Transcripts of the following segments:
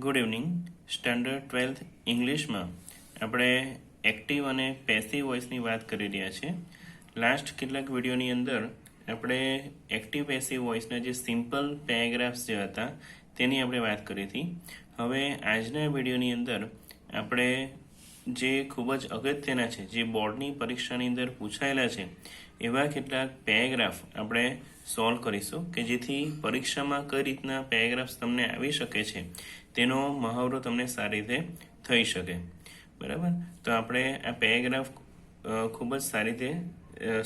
Good evening. Standard 12th ઇંગ્લિશમાં આપણે active અને પેસિવ વોઇસની વાત કરી રહ્યા છીએ. લાસ્ટ કેટલાક વિડીયોની અંદર આપણે એક્ટિવ પેસિવ વોઇસના જે સિમ્પલ પેરેગ્રાફ્સ જે હતા તેની આપણે વાત કરી હતી. હવે આજના વિડીયોની અંદર આપણે જે ખૂબ જ અગત્યના છે, જે બોર્ડની પરીક્ષાની અંદર પૂછાયેલા છે એવા કેટલાક પેરેગ્રાફ આપણે સોલ્વ કરીશું કે જેથી પરીક્ષામાં કઈ રીતના પેરેગ્રાફ્સ તમને આવી શકે છે તેનો મહાવરો તમને સારી રીતે થઈ શકે. બરાબર, તો આપણે આ પેરેગ્રાફ ખૂબ જ સારી રીતે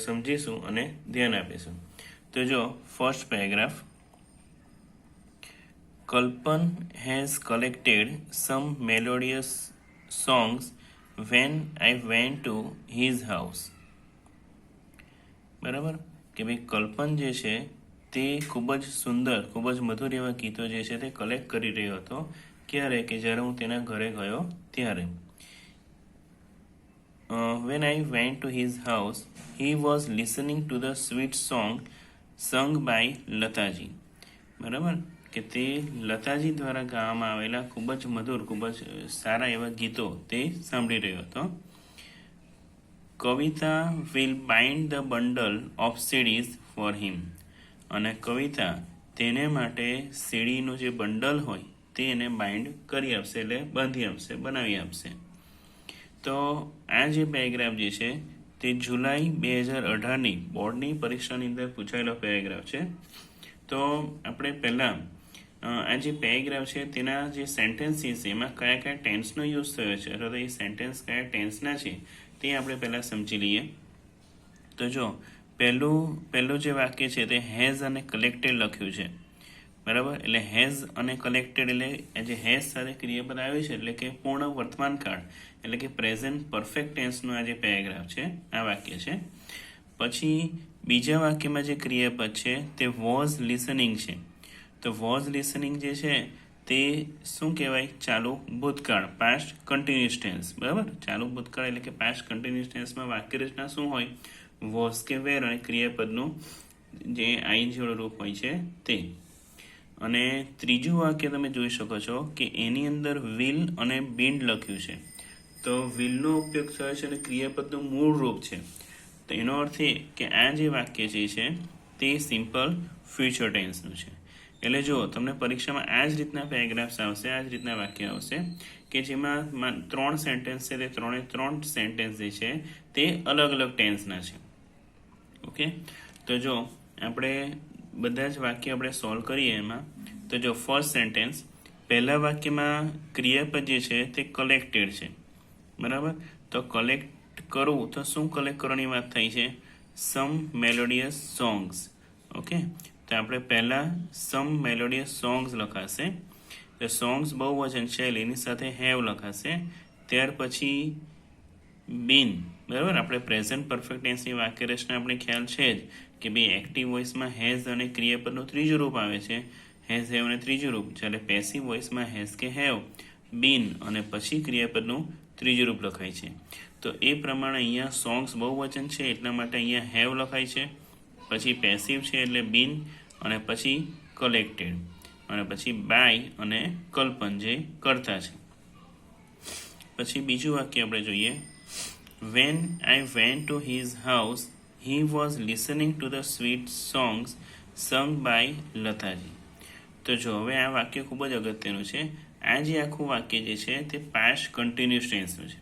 સમજીશું અને ધ્યાન આપીશું. તો જો first paragraph, Kalpan has collected some melodious songs when I went to his house. બરાબર, કે ભાઈ કલ્પન જે છે તે ખૂબ જ સુંદર, ખૂબ જ મધુર એવા ગીતો જે છે તે કલેક્ટ કરી રહ્યો હતો. ક્યારે? કે જ્યારે હું તેના ઘરે ગયો ત્યારે. When I went to his house, he was listening to the sweet song sung by Lataji. બરાબર, કે તે લતાજી દ્વારા ગાવામાં આવેલા ખૂબ જ મધુર, ખૂબ જ સારા એવા ગીતો તે સાંભળી રહ્યો હતો. કવિતા will bind the bundle of CDs for him. અને કવિતા તેને માટે સીડીનું જે બંડલ હોય તે એને બાઇન્ડ કરી આપશે, એટલે બાંધી આપશે, બનાવી આપશે. તો આ જે પેરેગ્રાફ જે છે તે જુલાઈ 2018ની બોર્ડની પરીક્ષાની અંદર પૂછાયેલો પેરેગ્રાફ છે. તો આપણે પહેલાં આ જે પેરેગ્રાફ છે તેના જે સેન્ટેન્સીસ છે એમાં કયા કયા ટેન્સનો યુઝ થયો છે અથવા તો એ સેન્ટેન્સ કયા ટેન્સના છે તે આપણે પહેલાં સમજી લઈએ. તો જો પહેલું જે વાક્ય છે તે હેઝ અને કલેક્ટેડ લખ્યું છે. બરાબર, એટલે હેઝ અને કલેક્ટેડ એટલે જે હેઝ સાથે ક્રિયાપદ આવ્યું છે એટલે કે પૂર્ણ વર્તમાન કાળ એટલે કે પ્રેઝન્ટ પરફેક્ટ ટેન્સનો આ જે પેરેગ્રાફ છે આ વાક્ય છે. પછી બીજા વાક્યમાં જે ક્રિયાપદ છે તે વોઝ લિસનિંગ છે. તો વોઝ લિસનિંગ જે છે તે શું કહેવાય? ચાલુ ભૂતકાળ, પાસ્ટ કન્ટિન્યુઅસ ટેન્સ. બરાબર, ચાલુ ભૂતકાળ એટલે કે પાસ્ટ કન્ટિન્યુઅસ ટેન્સમાં વાક્ય રચના શું હોય? વોઝ કે વેર અને ક્રિયાપદનું જે આઈ જેવું રૂપ હોય છે તે. અને ત્રીજું વાક્ય તમે જોઈ શકો છો કે એની અંદર વિલ અને બીન લખ્યું છે. તો વિલનો ઉપયોગ થયો છે અને ક્રિયાપદનું મૂળ રૂપ છે. તો એનો અર્થ એ કે આ જે વાક્ય જે છે તે સિમ્પલ ફ્યુચર ટેન્સનું છે. એટલે જો તમને પરીક્ષામાં આ જ રીતના પેરેગ્રાફ્સ આવશે, આ જ રીતના વાક્ય આવશે કે જેમાં 3 સેન્ટેન્સ છે તે 3 સેન્ટેન્સ જે છે તે અલગ અલગ ટેન્સના છે. ઓકે, તો જો આપણે બધા જ વાક્ય આપણે સોલ્વ કરીએ એમાં. તો જો ફર્સ્ટ સેન્ટેન્સ, પહેલા વાક્યમાં ક્રિયાપદ જે છે તે કલેક્ટેડ છે. બરાબર, તો કલેક્ટ કરવું તો શું કલેક્ટ કરવાની વાત થઈ છે? સમ મેલોડિયસ સોંગ્સ. ઓકે, તો આપણે પહેલાં સમ મેલોડિયસ સોંગ્સ લખાશે. તો સોંગ્સ બહુવચન છે એટલે એની સાથે હેવ લખાશે. ત્યાર પછી બીન. બરાબર, આપણે પ્રેઝન્ટ પરફેક્ટ ટેન્સની વાક્ય રચના આપણે ખ્યાલ છે જ કે ભાઈ એક્ટિવ વોઇસમાં હેઝ અને ક્રિયાપદનું ત્રીજું રૂપ આવે છે, હેઝ હેવ અને ત્રીજું રૂપ. જ્યારે પેસિવ વોઇસમાં હેઝ કે હેવ, બીન અને પછી ક્રિયાપદનું ત્રીજું રૂપ લખાય છે. તો એ પ્રમાણે અહીંયા સોંગ્સ બહુવચન છે એટલા માટે અહીંયા હેવ લખાય છે. પછી પેસિવ છે એટલે બીન અને પછી કલેક્ટેડ અને પછી બાય અને કલ્પન જે કરતા છે. પછી બીજું વાક્ય આપણે જોઈએ, When I went to his house, he was listening to the sweet songs sung by Lataji. તો જો હવે આ વાક્ય ખૂબ જ અગત્યનું છે. આ જે આખું વાક્ય જે છે તે પાસ્ટ કન્ટિન્યુઅસ ટેન્સનું છે.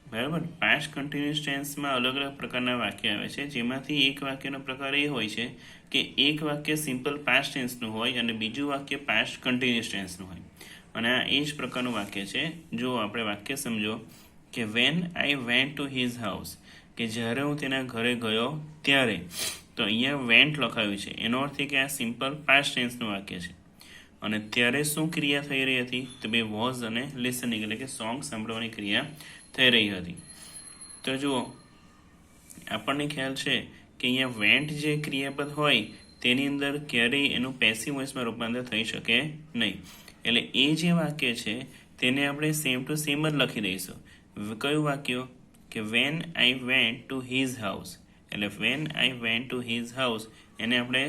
બરાબર, પાસ્ટ કન્ટિન્યુઅસ ટેન્સમાં અલગ અલગ પ્રકારના વાક્ય આવે છે, જેમાંથી એક વાક્યનો પ્રકાર એ હોય છે કે એક વાક્ય સિમ્પલ પાસ્ટ ટેન્સનું હોય અને બીજું વાક્ય પાસ્ટ કન્ટિન્યુઅસ ટેન્સનું હોય. અને આ એ જ પ્રકારનું વાક્ય છે. જો આપણે વાક્ય સમજો કે when I went to his house, કે જ્યારે હું તેના ઘરે ગયો ત્યારે. તો અહીંયા વેન્ટ લખાયું છે, એનો અર્થ એ કે આ સિમ્પલ પાસ્ટ ટેન્સનું વાક્ય છે. અને ત્યારે શું ક્રિયા થઈ રહી હતી? તો બે વોઝ અને લિસનિંગ એટલે કે સોંગ સાંભળવાની ક્રિયા થઈ રહી હતી. તો જુઓ, આપણને ખ્યાલ છે કે અહીંયા વેન્ટ જે ક્રિયાપદ હોય તેની અંદર ક્યારેય એનું પેસિવ વોઇસમાં રૂપાંતર થઈ શકે નહીં. એટલે એ જે વાક્ય છે તેને આપણે સેમ ટુ સેમ જ લખી દઈશું. કયું વાક્ય? કે when I went to his house. એટલે when I went to his house એને આપણે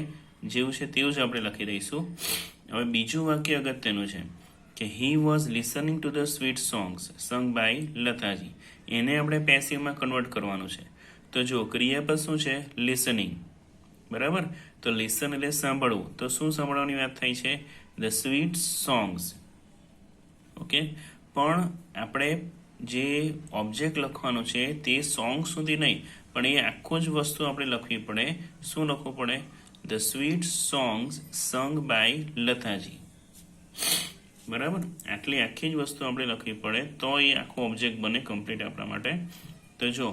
જેવું છે તેવું જ આપણે લખી દઈશું. હવે બીજું વાક્ય અગત્યનું છે કે he was listening to the sweet songs sung by Lataji. એને આપણે પેસિવમાં કન્વર્ટ કરવાનું છે. તો જો ક્રિયાપદ શું છે? લિસનિંગ. બરાબર? તો લિસન એટલે સાંભળવું. તો શું સાંભળવાની વાત થાય છે? The sweet songs. ઓકે, પણ આપણે જે ઓબ્જેક્ટ લખવાનું છે તે સોંગ સુધી નહીં, પણ એ આખું જ વસ્તુ આપણે લખવી પડે. શું લખવું પડે? The sweet songs sung by Lataji. બરાબર? આટલી આખી જ વસ્તુ આપણે લખવી પડે તો એ આખો ઓબ્જેક્ટ બને કમ્પ્લીટ આપણા માટે. તો જો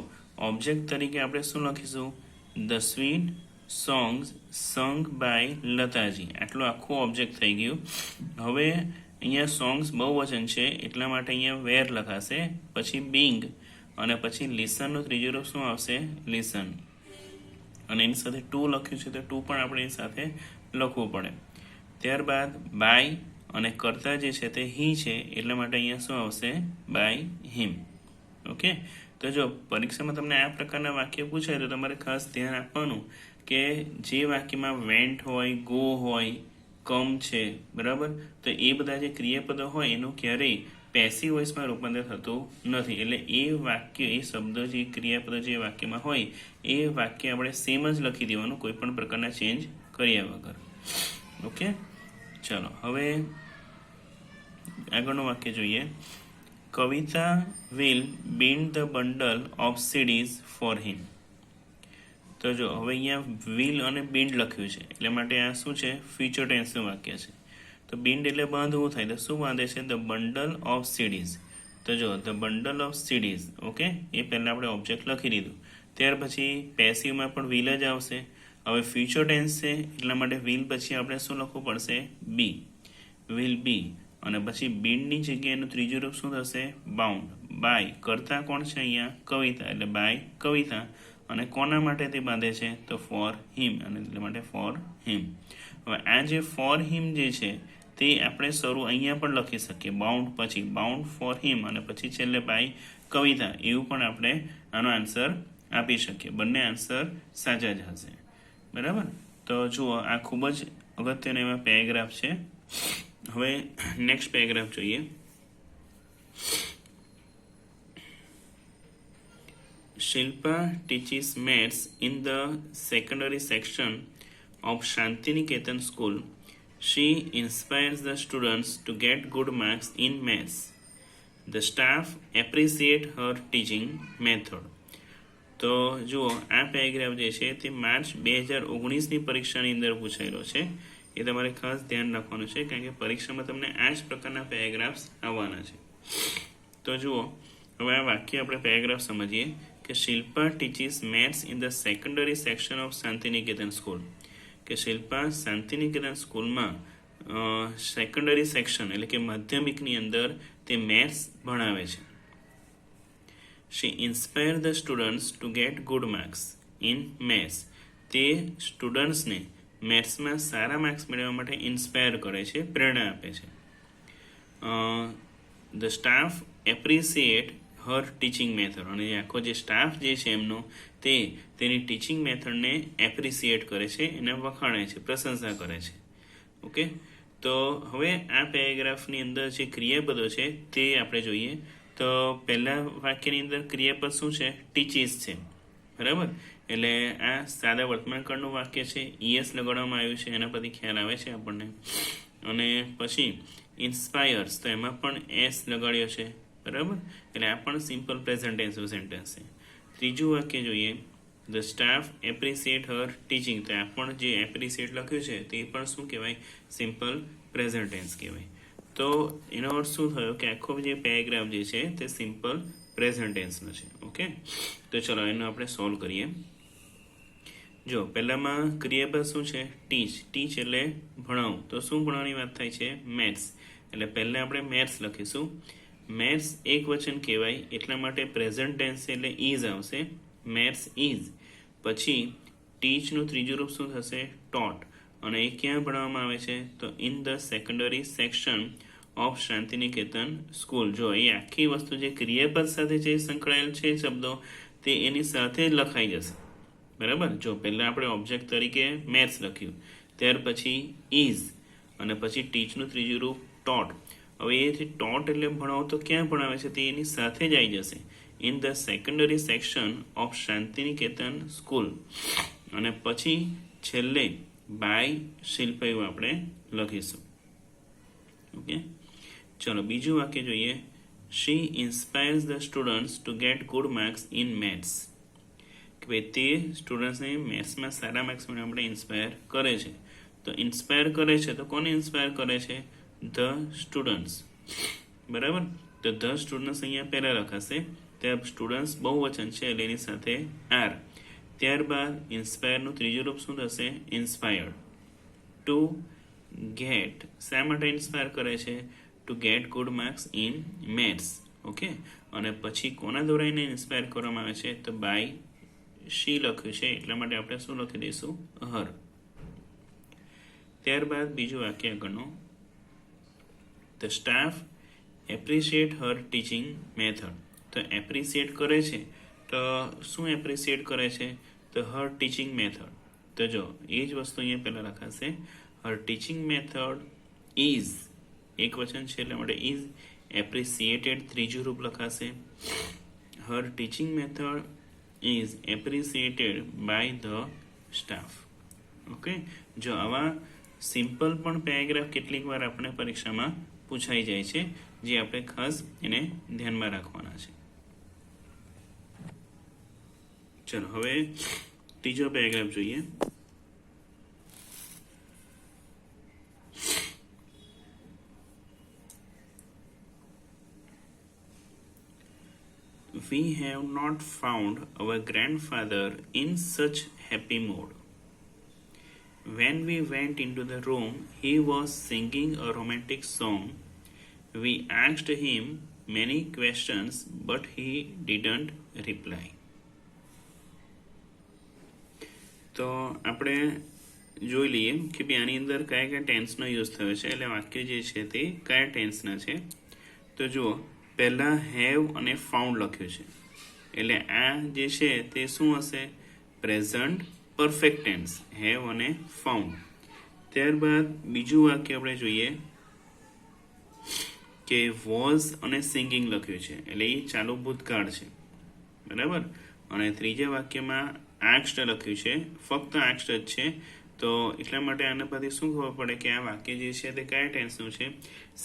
ઓબ્જેક્ટ તરીકે આપણે શું લખીશું? The sweet songs sung by Lataji. આટલું આખું ઓબ્જેક્ટ થઈ ગયું. હવે અહીંયા સોંગ્સ બહુવચન છે એટલા માટે અહીંયા વેર લખાશે, પછી બિંગ, અને પછી લિસનનું ત્રીજું રૂપ શું આવશે? લિસન. અને એની સાથે ટુ લખ્યું છે તો ટુ પણ આપણે એની સાથે લખવું પડે. ત્યારબાદ બાય અને કર્તા જે છે તે હી છે એટલા માટે અહીંયા શું આવશે? By him. ઓકે, તો જો પરીક્ષામાં તમને આ પ્રકારના વાક્ય પૂછાય તો તમારે ખાસ ધ્યાન આપવાનું કે જે વાક્યમાં વેન્ટ હોય, ગો હોય, કમ છે, બરાબર, તો એ બધા જે ક્રિયાપદો હોય એનું ક્યારેય પેસિવ વોઇસમાં રૂપાંતર થતું નથી. એટલે એ વાક્ય, એ શબ્દ, જે ક્રિયાપદો જે વાક્યમાં હોય એ વાક્ય આપણે સેમ જ લખી દેવાનું, કોઈ પણ પ્રકારના ચેન્જ કર્યા વગર. ઓકે, ચાલો હવે આગળનું વાક્ય જોઈએ. Kavita will bind the bundle of CDs for him. તો જો હવે અહીંયા વિલ અને bind લખ્યું છે એટલે માટે આ શું છે? ફ્યુચર ટેન્સનું વાક્ય છે. તો bind એટલે બાંધવું થાય. તો શું બાંધે છે? The bundle of CDs. તો જો the bundle of CDs. Okay, એ પહેલાં આપણે ઓબ્જેક્ટ લખી દીધું. ત્યાર પછી પેસિવમાં પણ વિલ જ આવશે. હવે ફ્યુચર ટેન્સ છે એટલા માટે વિલ પછી આપણે શું લખવું પડશે? બી. Will be. અને પછી બીન્ડની જગ્યાએનું ત્રીજું રૂપ શું થશે? બાઉન્ડ. બાય. કરતા કોણ છે અહીંયા? કવિતા. એટલે બાય કવિતા. અને કોના માટે તે બાંધે છે? તો ફોર હિમ. અને એટલા માટે ફોર હિમ. હવે આ જે ફોર હિમ જે છે તે આપણે શરૂ અહીંયા પણ લખી શકીએ. બાઉન્ડ પછી બાઉન્ડ ફોર હિમ અને પછી છેલ્લે બાય કવિતા. એવું પણ આપણે આનો આન્સર આપી શકીએ. બંને આન્સર સાચા જ હશે. બરાબર? તો જુઓ, આ ખૂબ જ અગત્યનો એવા પેરેગ્રાફ છે. હવે નેક્સ્ટ પેરેગ્રાફ જોઈએ. Shilpa teaches maths in the secondary section of Shantiniketan school. She inspires the students to get good marks in maths. The staff appreciate her teaching method. તો જુઓ, આ પેરેગ્રાફ જે છે તે માર્ચ 2019ની પરીક્ષાની અંદર પૂછાયેલો છે. એ તમારે ખાસ ધ્યાન રાખવાનું છે કારણ કે પરીક્ષામાં તમને આ જ પ્રકારના પેરેગ્રાફ્સ આવવાના છે. તો જુઓ, હવે આ વાક્ય આપણે પેરેગ્રાફ સમજીએ કે Shilpa teaches maths in the secondary section of Shantiniketan school. કે શિલ્પા શાંતિનિકેતન સ્કૂલમાં સેકન્ડરી સેક્શન એટલે કે માધ્યમિકની અંદર તે મેથ્સ ભણાવે છે. She inspire the students to get good marks in maths. તે સ્ટુડન્ટ્સને મેથ્સમાં સારા માર્ક્સ મેળવવા માટે ઇન્સ્પાયર કરે છે, પ્રેરણા આપે છે. The staff appreciate Har teaching method. અને આખો જે સ્ટાફ જે છે એમનો તે તેની ટીચિંગ મેથડને એપ્રિસિએટ કરે છે, એને વખાણે છે, પ્રશંસા કરે છે. ઓકે, તો હવે આ પેરેગ્રાફની અંદર જે ક્રિયાપદો છે તે આપણે જોઈએ. તો પહેલા વાક્યની અંદર ક્રિયાપદ શું છે? ટીચીસ છે. બરાબર? એટલે આ સાદા વર્તમાનકાળનું વાક્ય છે. ES લગાડવામાં આવ્યું છે, એના પરથી ખ્યાલ આવે છે આપણને. અને પછી ઇન્સ્પાયર્સ, તો એમાં પણ S લગાડ્યો છે. બરાબર? એટલે આ પણ સિમ્પલ પ્રેઝન્ટ ટેન્સનું સેન્ટેન્સ છે. ત્રીજું વાક્ય જોઈએ. The staff appreciate Har teaching. તો આ પણ જે એપ્રિસિએટ લખ્યું છે તે પણ શું કહેવાય? સિમ્પલ પ્રેઝન્ટ ટેન્સ કહેવાય. તો એનો અર્થ શું થયો કે આખો જે પેરેગ્રાફ જે છે તે સિમ્પલ પ્રેઝન્ટ ટેન્સનો છે. ઓકે, તો ચલો એનો આપણે સોલ્વ કરીએ. જો પહેલામાં ક્રિયાપદ શું છે? ટીચ. ટીચ એટલે ભણાવું. તો શું ભણવાની વાત થાય છે? મેથ્સ. એટલે પહેલાં આપણે મેથ્સ લખીશું. મેથ્સ એક વચન કહેવાય એટલા માટે પ્રેઝન્ટ ટેન્સ એટલે ઇઝ આવશે. Maths is. પછી ટીચનું ત્રીજું રૂપ શું થશે? ટોટ. અને એ ક્યાં ભણવામાં આવે છે? તો in the secondary section of Shantiniketan school. જો એ આખી વસ્તુ જે ક્રિયાપદ સાથે જે સંકળાયેલ છે શબ્દો તે એની સાથે જ લખાઈ જશે. બરાબર? જો પહેલાં આપણે ઓબ્જેક્ટ તરીકે મેથ્સ લખ્યું, ત્યાર પછી ઇઝ, અને પછી ટીચનું ત્રીજું રૂપ ટોટ, હવે એથી ટોટ એટલે ભણાવ તો ક્યાં ભણાવે છે તે એની સાથે જ આવી જશે in the secondary section of Shantiniketan school. અને પછી છેલ્લે બાય શિલ્પાયું આપણે લખીશું. ઓકે, ચલો બીજું વાક્ય જોઈએ. She inspires the students to get good marks in maths. કે ભાઈ તે સ્ટુડન્ટ્સને મેથ્સમાં સારા માર્ક્સ માટે આપણે ઇન્સ્પાયર કરે છે. તો ઇન્સ્પાયર કરે છે તો કોને ઇન્સ્પાયર કરે છે? The students. બરાબર, તો ધ સ્ટુડન્ટ્સ અહીંયા પહેલાં લખાશે. ત્યાં સ્ટુડન્ટ્સ બહુવચન છે એટલે એની સાથે આર. ત્યારબાદ ઇન્સ્પાયરનું ત્રીજું રૂપ શું થશે? ઇન્સ્પાયર્ડ. ટુ ગેટ, શા માટે ઇન્સ્પાયર કરે છે? Two get good marks in maths. Okay, અને પછી કોના દ્વારા એને ઇન્સ્પાયર કરવામાં આવે છે? તો બાય શી લખ્યું છે એટલા માટે આપણે શું લખી દઈશું? હર. ત્યારબાદ બીજું વાક્ય આગળનું. The staff appreciate Har teaching method. તો એપ્રિશિએટ કરે છે તો શું એપ્રિશિએટ કરે છે? તો હર ટીચિંગ મેથડ. તો જો એ જ વસ્તુ અહીંયા પહેલાં લખાશે. હર ટીચિંગ મેથડ ઇઝ, એક વચન છે એટલે માટે ઇઝ એપ્રિશિએટેડ ત્રીજું રૂપ લખાશે. Her teaching method is appreciated by the staff. Okay, જો આવા સિમ્પલ પણ પેરેગ્રાફ કેટલીક વાર આપણે પરીક્ષામાં પૂછાઈ જાય છે, જે આપણે ખાસ એને ધ્યાનમાં રાખવાના છે. ચલો હવે ત્રીજો પેરેગ્રાફ જોઈએ. We have not found our grandfather in such happy mood. When we went into the room, he was singing a romantic song. We asked him many questions, but he didn't reply. તો આપણે જોઈ લઈએ કે ભાઈ આની અંદર કયા કયા ટેન્સનો યુઝ થયો છે, એટલે વાક્ય જે છે તે કયા ટેન્સના છે. તો જુઓ, પહેલાં હેવ અને ફાઉન્ડ લખ્યું છે એટલે આ જે છે તે શું હશે? પ્રેઝન્ટ પરફેક્ટ ટેન્સ, હેવ અને ફાઉન્ડ. ત્યારબાદ બીજું વાક્ય આપણે જોઈએ કે વોઝ અને સિંગિંગ લખ્યું છે એટલે એ ચાલુ ભૂતકાળ છે. બરાબર, અને ત્રીજા વાક્યમાં આક્સ્ડ લખ્યું છે, ફક્ત આક્સ્ડ જ છે. તો એટલા માટે આના પરથી શું ખબર પડે કે આ વાક્ય જે છે તે કયા ટેન્સનું છે?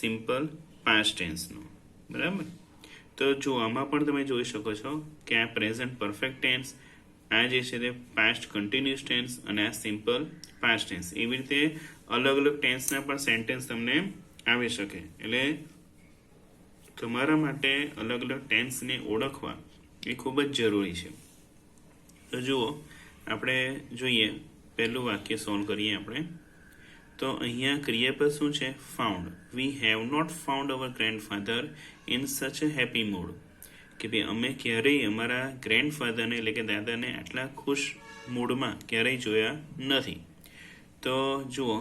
સિમ્પલ પાસ્ટ ટેન્સનું. બરાબર, તો જો આમાં પણ તમે જોઈ શકો છો કે આ પ્રેઝન્ટ પરફેક્ટ ટેન્સ, આ જે છે તે પાસ્ટ કન્ટિન્યુઅસ ટેન્સ અને આ સિમ્પલ પાસ્ટ ટેન્સ. એવી રીતે અલગ અલગ ટેન્સના પણ સેન્ટેન્સ તમને આવી શકે. એટલે તમારા માટે અલગ અલગ ટેન્સને ઓળખવા એ ખૂબ જ જરૂરી છે. તો જુઓ, આપણે જોઈએ પહેલું વાક્ય સોલ્વ કરીએ આપણે. તો અહીંયા ક્રિયાપદ શું છે? Found. We have not found our grandfather in such a happy mood. કે ભાઈ અમે ક્યારેય અમારા ગ્રેન્ડફાધરને એટલે કે દાદાને આટલા ખુશ મૂડમાં ક્યારેય જોયા નથી. તો જુઓ,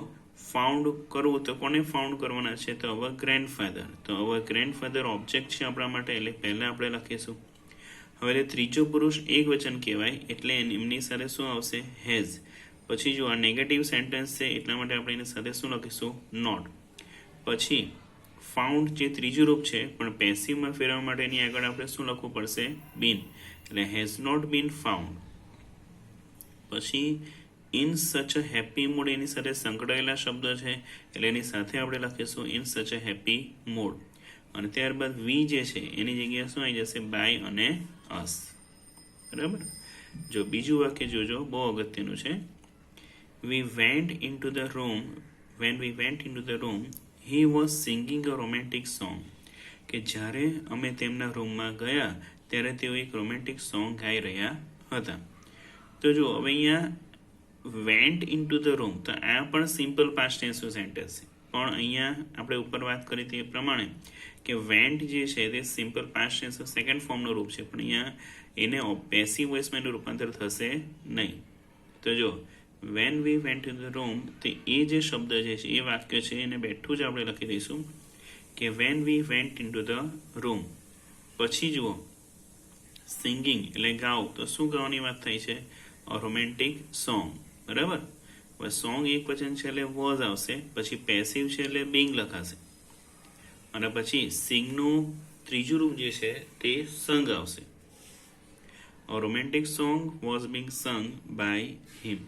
ફાઉન્ડ કરવું તો કોને ફાઉન્ડ કરવાના છે? તો અવર ગ્રેન્ડફાધર. તો અવર ગ્રેન્ડફાધર ઓબ્જેક્ટ છે આપણા માટે એટલે પહેલાં આપણે લખીશું. હવે ત્રીજો પુરુષ એક વચન કહેવાય એટલે એમની સાથે શું આવશે? હેઝ. પછી જો આ નેગેટિવ સેન્ટેન્સ છે એટલા માટે આપણે એની સાથે શું લખીશું? નોટ. પછી ફાઉન્ડ જે ત્રીજું રૂપ છે પણ પેસિવમાં ફેરવવા માટે એની આગળ આપણે શું લખવું પડશે? બીન. એટલે હેઝ નોટ બીન ફાઉન્ડ. પછી in such a happy mood એની સાથે સંકળાયેલા શબ્દ છે એટલે એની સાથે આપણે લખીશું in such a happy mood. અને ત્યારબાદ વી જે છે એની જગ્યાએ શું આવી જશે? બાય અને અસ. બરાબર, જો બીજું વાક્ય જોજો, બહુ અગત્યનું છે. We went into the room. When we went into the room, he was singing a romantic song. કે જ્યારે અમે તેમના રૂમમાં ગયા ત્યારે તેઓ એક રોમેન્ટિક સોંગ ગાઈ રહ્યા હતા. તો જો હવે અહીંયા વેન્ટ ઇન્ટુ ધ રૂમ, તો આ પણ સિમ્પલ પાસ્ટ ટેન્સનું સેન્ટેન્સ છે. પણ અહીંયા આપણે ઉપર વાત કરી તે પ્રમાણે કે વેન્ટ જે છે તે સિમ્પલ પાસ્ટ ટેન્સનું સેકન્ડ ફોર્મનું રૂપ છે, પણ અહીંયા એને પેસિવ વોઇસમાં એનું રૂપાંતર થશે નહીં. તો જો when we went in the room, તો એ જે શબ્દ જે છે એ વાક્ય છે એને બેઠું જ આપણે લખી દઈશું કે when we went in to the room. પછી જુઓ સિંગિંગ એટલે ગાવ, તો શું ગાવાની વાત થઈ છે? Romantic song. બરાબર, હવે સોંગ એક વચન છે એટલે વોઝ આવશે, પછી પેસિવ છે એટલે બીંગ લખાશે. અને પછી સિંગનું ત્રીજું રૂપ જે છે તે સંગ આવશે. A romantic song was being sung by him.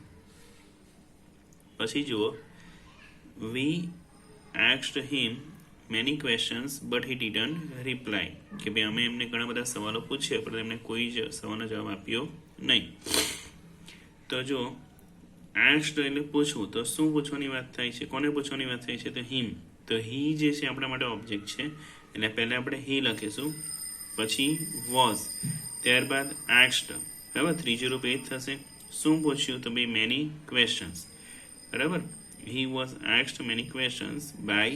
પછી જુઓ, we asked him many questions but he didn't reply. કે ભાઈ અમે એમને ઘણા બધા સવાલો પૂછ્યા પણ એમને કોઈ જ સવાલનો જવાબ આપ્યો નહીં. તો જો asked એટલે પૂછવું, તો શું પૂછવાની વાત થાય છે, કોને પૂછવાની વાત થાય છે, તો him. તો he જે છે આપણા માટે ઓબ્જેક્ટ છે એટલે પહેલાં આપણે he લખીશું, પછી was, ત્યારબાદ asked, બરાબર, ત્રીજું રૂપ એ જ થશે. શું પૂછ્યું, તો ભાઈ મેની ક્વેશ્ચન્સ, બરાબર. he was asked many questions by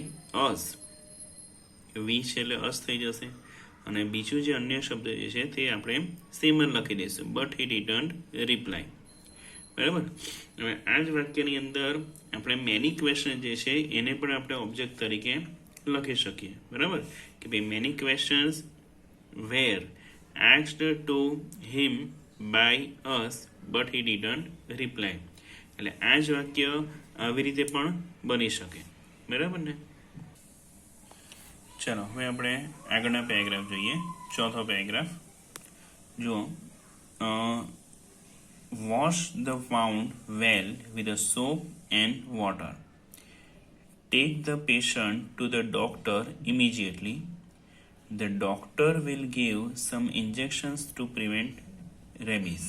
us. we છે એટલે us થઈ જશે અને બીજું જે અન્ય શબ્દ જે છે તે આપણે સેમ જ લખી દઈશું, બટ he didn't reply, બરાબર. હવે આ જ વાક્યની અંદર આપણે મેની ક્વેશ્ચન જે છે એને પણ આપણે ઓબ્જેક્ટ તરીકે લખી શકીએ, બરાબર, કે ભાઈ many questions were asked to him by us but he didn't reply. એટલે આ જ વાક્ય આવી રીતે પણ બની શકે, બરાબર ને. ચાલો હવે આપણે આગળના પેરેગ્રાફ જોઈએ. ચોથો પેરેગ્રાફ જુઓ. Wash the wound well with a soap and water. Take the patient to the doctor immediately. The doctor will give some injections to prevent rabies.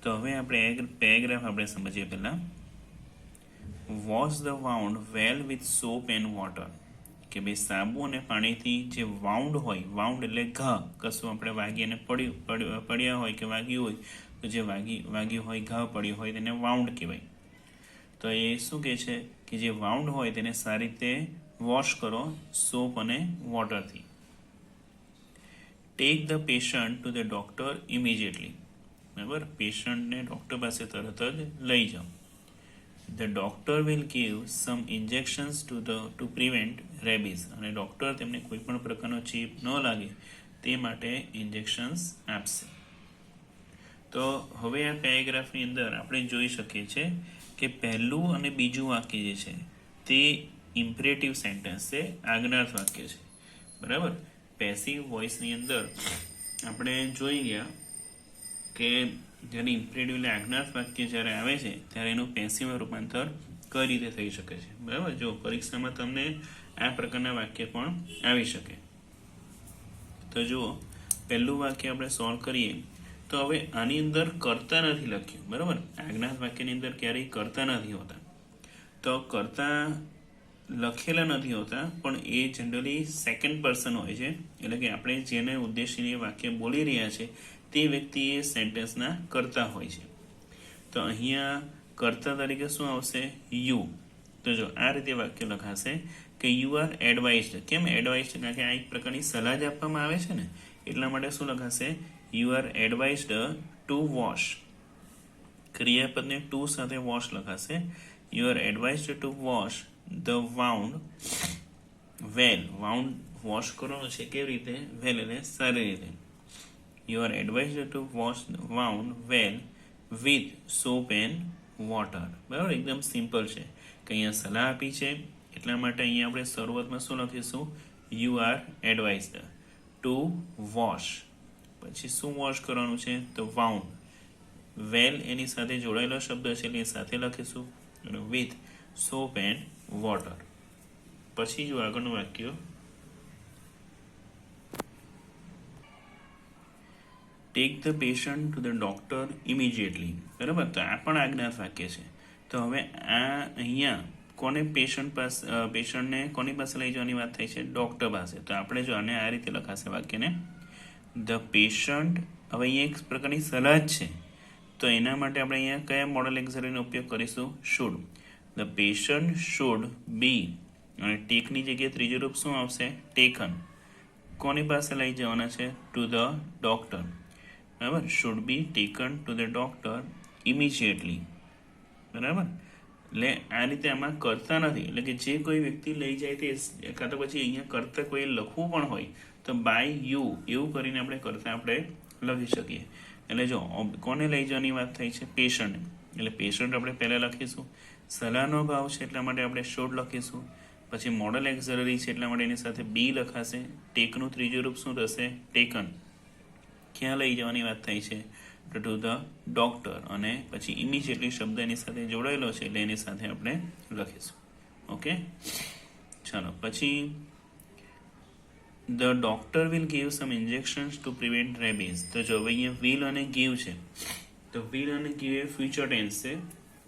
તો હવે આપણે પેરેગ્રાફ આપણે સમજીએ પહેલા. Wash the wound well with soap and water. કે ભાઈ સાબુ અને પાણીથી જે વાઉન્ડ હોય, વાઉન્ડ એટલે ઘા, કશું આપણે વાગી અને પડ્યા હોય કે વાગ્યું હોય, તો જે વાગ્યું હોય, ઘા પડ્યું હોય તેને વાઉન્ડ કહેવાય. તો એ શું કહે છે કે જે વાઉન્ડ હોય તેને સારી રીતે વોશ કરો સોપ અને વોટરથી. Take the patient to the doctor immediately, બરાબર, પેશન્ટને ડૉક્ટર પાસે તરત જ લઈ જાઓ. The doctor will give some injections to prevent rabies. અને ડૉક્ટર તેમને કોઈ પણ પ્રકારનો ચેપ ન લાગે તે માટે ઇન્જેક્શન્સ આપશે. તો હવે આ પેરેગ્રાફની અંદર આપણે જોઈ શકીએ છીએ કે પહેલું અને બીજું વાક્ય જે છે તે ઇમ્પરેટિવ સેન્ટેન્સ છે, આજ્ઞાર્થ વાક્ય છે, બરાબર. પેસિવ વોઇસની અંદર આપણે જોઈ ગયા કે જ્યારે ઇમ્પરેટિવ એટલે આજ્ઞાર્થ વાક્ય જ્યારે આવે છે ત્યારે એનું પેસિવમાં રૂપાંતર કઈ રીતે થઈ શકે છે, બરાબર. જો પરીક્ષામાં તમને આ પ્રકારના વાક્ય પણ આવી શકે. તો જુઓ, પહેલું વાક્ય આપણે સોલ્વ કરીએ તો હવે આની અંદર કર્તા નથી લખ્યું, બરાબર. આજ્ઞાર્થ વાક્યની અંદર ક્યારેય કર્તા નથી હોતા. તો કર્તા લખેલા નથી હોતા પણ એ જનરલી સેકન્ડ પર્સન હોય છે, એટલે કે આપણે જેને ઉદ્દેશીને વાક્ય બોલી રહ્યા છે તે વ્યક્તિ એ સેન્ટેન્સના કર્તા હોય છે. તો અહીંયા કર્તા તરીકે શું આવશે, યુ. તો જો આ રીતે વાક્ય લખાશે કે યુ આર એડવાઇઝડ. કેમ એડવાઇઝડ? કારણ કે આ એક પ્રકારની સલાહ જ આપવામાં આવે છે ને, એટલા માટે શું લખાશે, you are advised to wash. ક્રિયાપદને ટુ સાથે વોશ લખાશે. You are advised to wash the wound well. Wound wash કરવાનો છે કેવી રીતે, વેલ એટલે સારી રીતે. You are advised to wash the wound well with soap and water, બરાબર. એકદમ સિમ્પલ છે કે અહીંયા સલાહ આપી છે એટલા માટે અહીંયા આપણે શરૂઆતમાં શું લખીશું, you are advised to wash. પછી શું વોશ કરવાનું છે, તો વાઉન્ડ. વેલ એની સાથે જોડાયેલો શબ્દ છે એટલે એ સાથે લખીશું, વિથ સોપ એન્ડ વોટર. પછી જો આગળનું વાક્ય, tech the patient to the doctor immediately, બરાબર. તો આ પણ આજ્ઞાર્થ વાક્ય છે. તો હવે આ અહીંયા કોને પેશન્ટને કોની પાસે લઈ જવાની વાત થઈ છે, ડોક્ટર પાસે. તો આપણે જો આને આ રીતે લખાશે વાક્યને, ધ પેશન્ટ. હવે અહીંયા એક પ્રકારની સલાહ જ છે તો એના માટે આપણે અહીંયા કયા મોડલ એક્ઝરેનો ઉપયોગ કરીશું, should. The patient should be, અને ટેકની જગ્યાએ ત્રીજું રૂપ શું આવશે, ટેકન. કોની પાસે લઈ જવાના છે, ટુ ધ ડોક્ટર, બરાબર. Should be taken two the doctor immediately, બરાબર. એટલે આ રીતે આમાં કરતા નથી, એટલે કે જે કોઈ વ્યક્તિ લઈ જાય તે, કાં તો પછી અહીંયા કરતા કોઈ લખવું પણ હોય તો બાય યુ એવું કરીને આપણે કરતા આપણે લખી શકીએ. એટલે જો કોને લઈ જવાની વાત થઈ છે, પેશન્ટ. એટલે પેશન્ટ આપણે પહેલાં લખીશું, સલાહનો ભાવ છે એટલા માટે આપણે શુડ લખીશું. પછી મોડલ એક્ઝલરી છે એટલા માટે એની સાથે બી લખાશે. ટેકનું ત્રીજું રૂપ શું થશે? ટેકન. ક્યાં લઈ જવાની વાત થાય છે? Two the doctor. અને પછી ઇમિજિએટલી શબ્દ એની સાથે જોડાયેલો છે એટલે એની સાથે આપણે લખીશું. ઓકે, ચાલો. પછી the doctor will give some injections to prevent rabies. તો જો અહીંયા વિલ અને ગીવ છે, તો વિલ અને ગીવ એ ફ્યુચર ટેન્સ છે,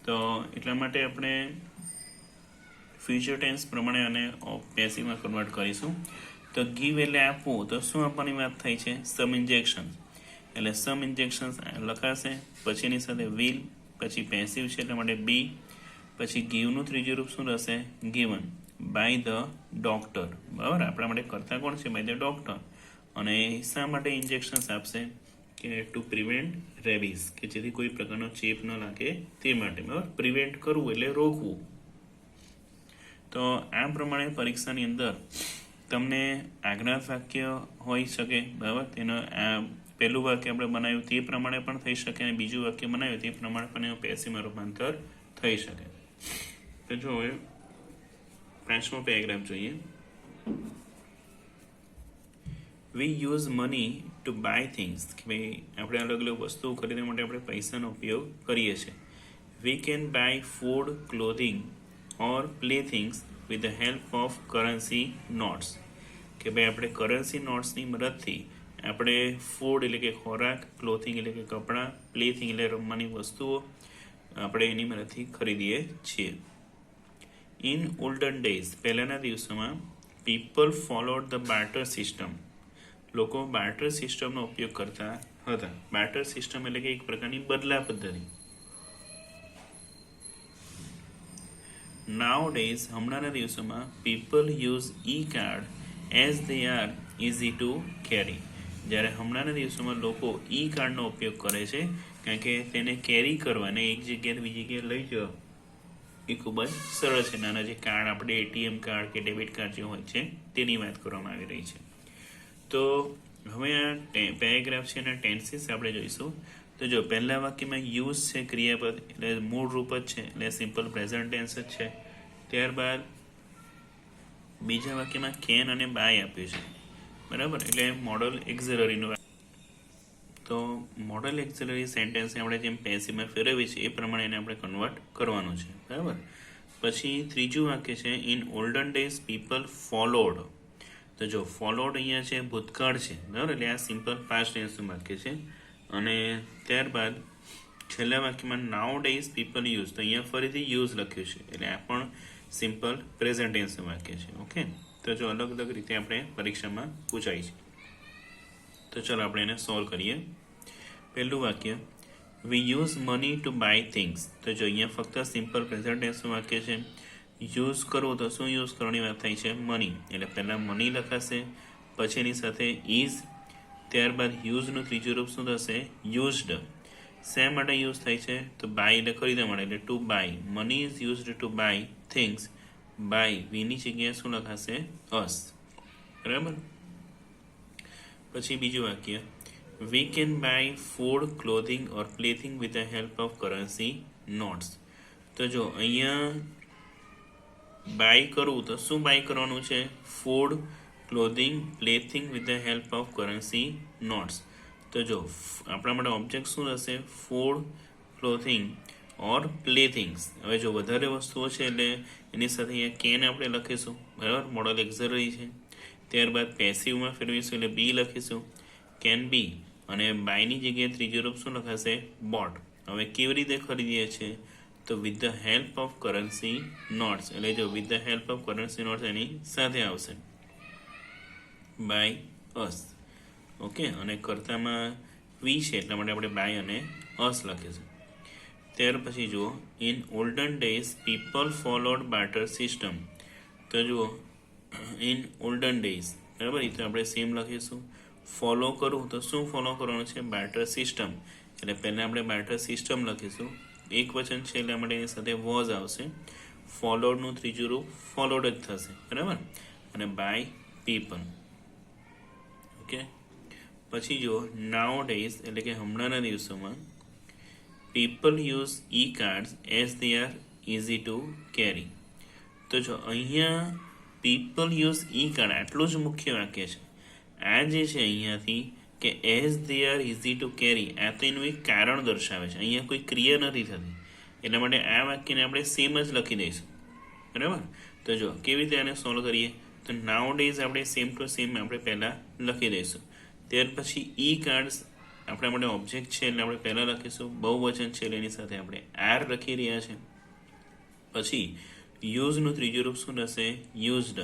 તો એટલા માટે આપણે ફ્યુચર ટેન્સ પ્રમાણે અને પેસિવમાં કન્વર્ટ કરીશું. તો ગીવ એટલે આપવું, તો શું આપવાની વાત થાય છે? સમ ઇન્જેક્શન. એટલે સમ ઇન્જેક્શન્સ લખાશે, પછી એની સાથે વિલ, પછી પેસિવ છે એટલા માટે બી, પછી ગીવનું ત્રીજું રૂપ શું રહેશે? Given by the doctor. બરાબર, આપણા માટે કરતા કોણ છે? By the doctor. અને શા માટે ઇન્જેક્શન્સ આપશે? કે ટુ પ્રિવેન્ટ રેબીઝ, કે જેથી કોઈ પ્રકારનો ચેપ ન લાગે તે માટે. બરાબર, પ્રિવેન્ટ કરવું એટલે રોકવું. તો આ પ્રમાણે પરીક્ષાની અંદર તમને આજ્ઞાત વાક્ય હોઈ શકે. બરાબર, તેનો આ પહેલું વાક્ય આપણે બનાવ્યું તે પ્રમાણે પણ થઈ શકે, અને બીજું વાક્ય બનાવ્યું તે પ્રમાણે પણ એનું પેસિવમાં રૂપાંતર થઈ શકે. તો જો હવે 5મો પેરેગ્રાફ જોઈએ. We use money to buy things. કે ભાઈ આપણે અલગ અલગ વસ્તુઓ ખરીદવા માટે આપણે પૈસાનો ઉપયોગ કરીએ છીએ. વી can buy food, clothing or play things with the help of currency notes. કે ભાઈ આપણે કરન્સી નોટ્સની મદદથી આપણે ફૂડ એટલે કે ખોરાક, ક્લોથિંગ એટલે કે કપડાં, પ્લેથિંગ એટલે રમવાની વસ્તુઓ આપણે એની મદદથી ખરીદીએ છીએ. ઇન ઓલ્ડન ડેઝ, પહેલાંના દિવસોમાં, people followed the barter system. લોકો બાર્ટર સિસ્ટમનો ઉપયોગ કરતા હતા. બાર્ટર સિસ્ટમ એટલે કે એક પ્રકારની બદલા પદ્ધતિ. નાઉ ડેઝ, હમણાંના દિવસોમાં, people use E card as they are easy to કેરી. જ્યારે હમણાંના દિવસોમાં લોકો ઈ કાર્ડનો ઉપયોગ કરે છે કારણ કે તેને કેરી કરવાને એક જગ્યાએ બીજી જગ્યાએ લઈ જવા એ ખૂબ જ સરળ છે. નાના જે કાર્ડ આપણે એટીએમ કાર્ડ કે ડેબિટ કાર્ડ જે હોય છે તેની વાત કરવામાં આવી રહી છે. તો હવે આ પેરેગ્રાફ છે એના ટેન્સીસ આપણે જોઈશું. તો જો પહેલા વાક્યમાં યુઝ છે ક્રિયાપદ, એટલે મૂળ રૂપ જ છે, એટલે સિમ્પલ પ્રેઝન્ટ ટેન્સ જ છે. ત્યારબાદ બીજા વાક્યમાં કેન અને બાય આપ્યું છે. બરાબર, એટલે મોડલ એક્ઝલરીનું. તો મોડલ એક્ઝલરી સેન્ટેન્સને આપણે જેમ પેસિવમાં ફેરવીએ છીએ એ પ્રમાણે એને આપણે કન્વર્ટ કરવાનું છે. બરાબર, પછી ત્રીજું વાક્ય છે in olden days people followed. તો જો ફોલોડ અહીંયા છે ભૂતકાળ છે. બરાબર, એટલે આ સિમ્પલ પાસ્ટ ટેન્સનું વાક્ય છે. અને ત્યારબાદ છેલ્લા વાક્યમાં નાઉ ડેઝ પીપલ યુઝ, તો અહીંયા ફરીથી યુઝ લખ્યું છે, એટલે આ પણ સિમ્પલ પ્રેઝન્ટ ટેન્સનું વાક્ય છે. ઓકે, તો જો અલગ અલગ રીતે આપણે પરીક્ષામાં પૂછાય છે. તો ચાલો આપણે એને સોલ્વ કરીએ. પહેલું વાક્ય, we use money to buy things. તો જો અહીંયા ફક્ત સિમ્પલ પ્રેઝન્ટ ટેન્સનું વાક્ય છે. યુઝ કરવું તો શું યુઝ કરવાની વાત થાય છે? મની. એટલે પહેલાં મની લખાશે, પછી એની સાથે ઇઝ, ત્યારબાદ યુઝનું ત્રીજું રૂપ શું થશે? યુઝડ. શા માટે યુઝ થાય છે? તો બાય એટલે ખરીદવા માટે, એટલે to buy. Money is used to buy things. By વીની જગ્યાએ શું લખાશે? અસ. બરાબર, પછી બીજું વાક્ય, we can buy food, clothing or plaything with the help of currency notes. તો જો અહીંયા બાય કરવું તો શું બાય કરવાનું છે? Food, clothing, plaything with the help of currency notes. તો જો આપણા માટે ઓબ્જેક્ટ શું રહેશે? Food, clothing or playthings. હવે જો વધારે વસ્તુઓ છે એટલે એની સાથે અહીંયા કેન આપણે લખીશું. બરાબર, મોડલ એક્ઝલરી છે. ત્યારબાદ પેસિવમાં ફેરવીશું એટલે બી લખીશું, કેન બી. અને બાયની જગ્યાએ ત્રીજું રૂપ શું લખાશે? બોટ. હવે કેવી રીતે ખરીદીએ છીએ? તો with the help of currency notes. એટલે જો with the help of currency notes એની સાથે આવશે, બાય અસ. ઓકે, અને કર્તામાં વી છે એટલા માટે આપણે બાય અને અસ લખીશું. ત્યાર પછી જુઓ, in olden days people followed barter system. તો જુઓ ઇન ઓલ્ડન ડેઝ, બરાબર, એ તો આપણે સેમ લખીશું. ફોલો કરવું તો શું ફોલો કરવાનું છે? Barter system. એટલે પહેલાં આપણે બાર્ટર સિસ્ટમ લખીશું. એક વચન છે એટલે માટે એની સાથે વોઝ આવશે. ફોલોડનું ત્રીજું રૂપ ફોલોડ જ થશે. બરાબર, અને બાય પીપલ. ઓકે, પછી જુઓ નાઉ ડેઝ એટલે કે હમણાંના દિવસોમાં, people use E cards as they are easy to કેરી. તો જો અહીંયા પીપલ યુઝ ઈ કાર્ડ આટલું જ મુખ્ય વાક્ય છે. આ જે છે અહીંયાથી કે as they are easy to કેરી, આ તો એનું એક કારણ દર્શાવે છે. અહીંયા કોઈ ક્રિયા નથી થતી, એટલા માટે આ વાક્યને આપણે સેમ જ લખી દઈશું. બરાબર? તો જો કેવી રીતે આને સોલ્વ કરીએ, તો નાઉ ડેઝ આપણે સેમ ટુ સેમ આપણે પહેલાં લખી દઈશું. ત્યાર પછી ઈ કાર્ડ્સ આપણા માટે ઓબ્જેક્ટ છે એટલે આપણે પહેલાં લખીશું. બહુવચન છે એટલે એની સાથે આપણે આર લખી રહ્યા છે. પછી યુઝનું ત્રીજું રૂપ શું થશે? યુઝડ.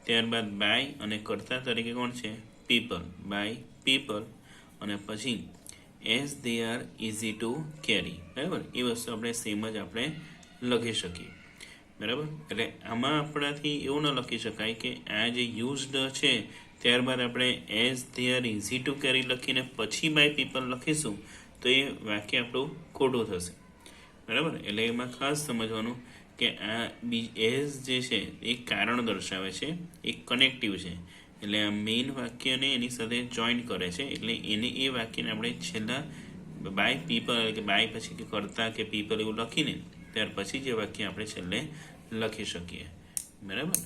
ત્યારબાદ બાય અને કર્તા તરીકે કોણ છે? પીપલ. By people. અને પછી as they are easy to carry. બરાબર? એ વસ્તુ આપણે સેમ જ આપણે લખી શકીએ. બરાબર? એટલે આમાં આપણાથી એવું ન લખી શકાય કે આ જે યુઝડ છે ત્યારબાદ આપણે as they are easy to કેરી લખીને પછી બાય પીપલ લખીશું તો એ વાક્ય આપણું ખોટું થશે. બરાબર? એટલે એમાં ખાસ સમજવાનું કે આ એઝ જે છે એ કારણ દર્શાવે છે, એ કનેક્ટિવ છે. એટલે આ મેઇન વાક્યને એની સાથે જોઈન્ટ કરે છે. એટલે એને એ વાક્યને આપણે છેલ્લા બાય પીપલ કે બાય પછી કે કરતા કે પીપલ એવું લખીને ત્યાર પછી જે વાક્ય આપણે છેલ્લે લખી શકીએ. બરાબર?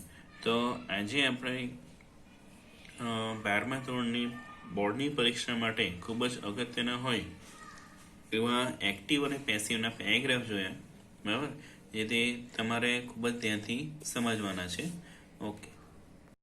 તો આજે આપણે 12મા ધોરણની બોર્ડની પરીક્ષા માટે ખૂબ જ અગત્યના હોય એવા એક્ટિવ અને પેસિવના પેરેગ્રાફ જોયા. બરાબર? જે તે તમારે ખૂબ જ ધ્યાનથી સમજવાના છે. ઓકે.